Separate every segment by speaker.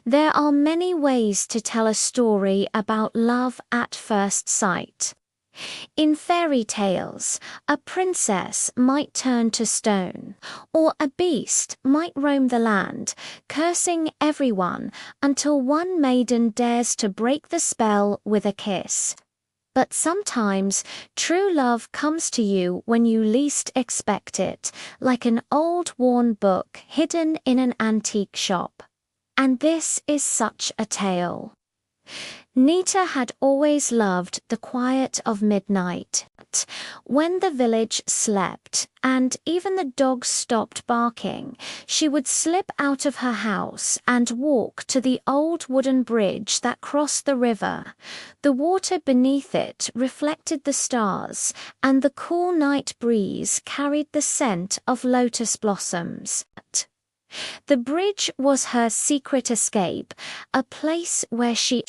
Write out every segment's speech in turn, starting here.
Speaker 1: There are many ways to tell a story about love at first sight. In fairy tales, a princess might turn to stone, or a beast might roam the land, cursing everyone until one maiden dares to break the spell with a kiss. But sometimes, true love comes to you when you least expect it, like an old worn book hidden in an antique shop. And this is such a tale. Nita had always loved the quiet of midnight, when the village slept and even the dogs stopped barking. She would slip out of her house and walk to the old wooden bridge that crossed the river. The water beneath it reflected the stars, and the cool night breeze carried the scent of lotus blossoms. The bridge was her secret escape, a place where she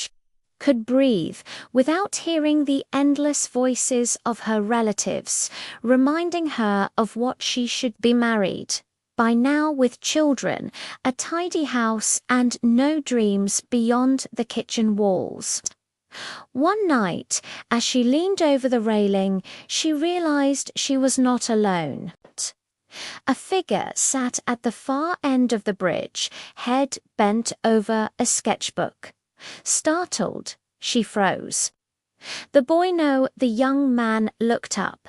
Speaker 1: could breathe without hearing the endless voices of her relatives, reminding her of what she should be married. By now with children, a tidy house and no dreams beyond the kitchen walls. One night, as she leaned over the railing, she realized she was not alone. A figure sat at the far end of the bridge, head bent over a sketchbook. Startled, she froze. The young man looked up.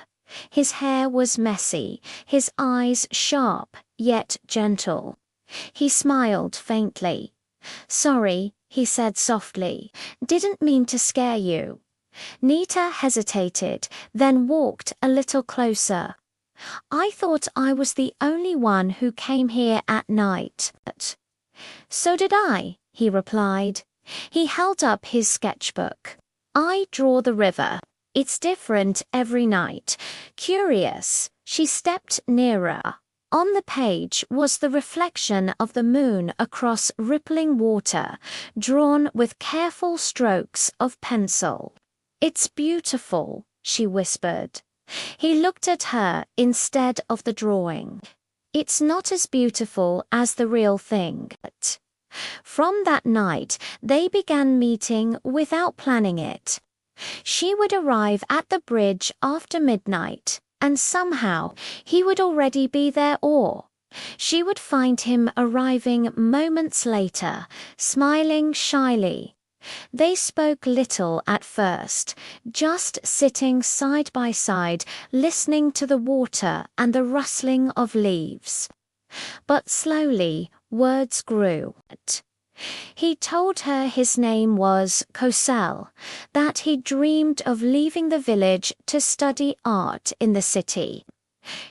Speaker 1: His hair was messy, his eyes sharp yet gentle. He smiled faintly. "Sorry," he said softly. "Didn't mean to scare you." Nita hesitated, then walked a little closer. "I thought I was the only one who came here at night." "So did I," he replied. He held up his sketchbook. "I draw the river. It's different every night." Curious, she stepped nearer. On the page was the reflection of the moon across rippling water, drawn with careful strokes of pencil. "It's beautiful," she whispered. He looked at her instead of the drawing. "It's not as beautiful as the real thing." From that night, they began meeting without planning it. She would arrive at the bridge after midnight, and somehow he would already be there, or she would find him arriving moments later, smiling shyly. They spoke little at first, just sitting side by side, listening to the water and the rustling of leaves. But slowly, words grew. He told her his name was Kosel, that he dreamed of leaving the village to study art in the city.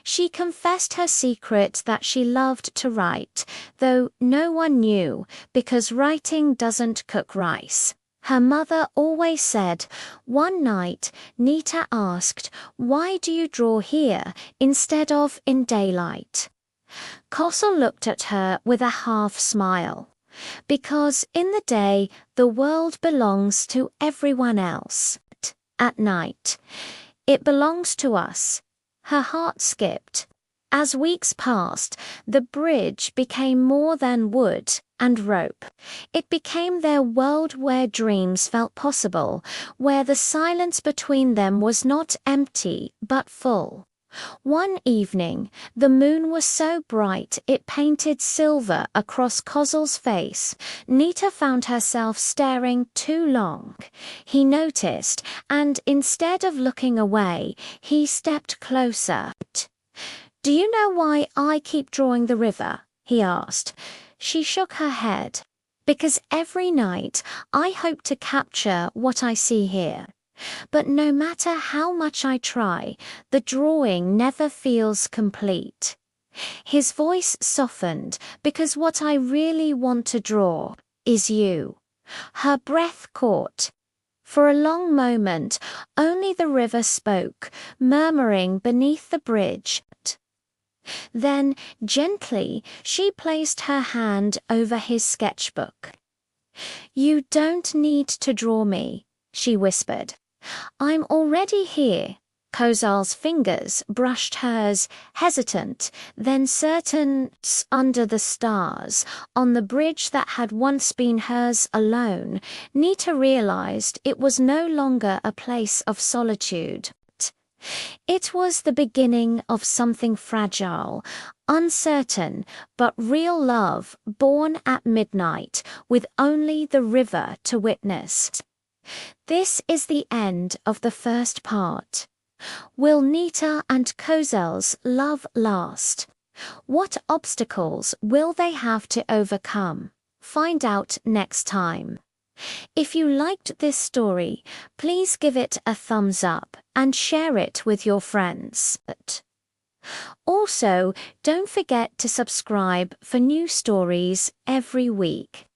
Speaker 1: She confessed her secret that she loved to write, though no one knew, because writing doesn't cook rice. Her mother always said. One night, Nita asked, "Why do you draw here instead of in daylight?" Kosel looked at her with a half smile. "Because in the day, the world belongs to everyone else. At night, it belongs to us." Her heart skipped. As weeks passed, the bridge became more than wood and rope. It became their world where dreams felt possible, where the silence between them was not empty but full. One evening, the moon was so bright it painted silver across Kozel's face. Nita found herself staring too long. He noticed, and instead of looking away, he stepped closer. "Do you know why I keep drawing the river?" he asked. She shook her head. "Because every night I hope to capture what I see here. But no matter how much I try, the drawing never feels complete." His voice softened, "Because what I really want to draw is you." Her breath caught. For a long moment, only the river spoke, murmuring beneath the bridge. Then, gently, she placed her hand over his sketchbook. "You don't need to draw me," she whispered. "I'm already here. Kozal's fingers brushed hers, hesitant, then certain. Under the stars, on the bridge that had once been hers alone, Nita realized it was no longer a place of solitude. It was the beginning of something fragile, uncertain, but real love, born at midnight, with only the river to witness. This is the end of the first part. Will Nita and Kozal's love last? What obstacles will they have to overcome? Find out next time. If you liked this story, please give it a thumbs up and share it with your friends. Also, don't forget to subscribe for new stories every week.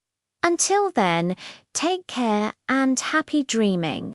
Speaker 1: Until then, take care and happy dreaming.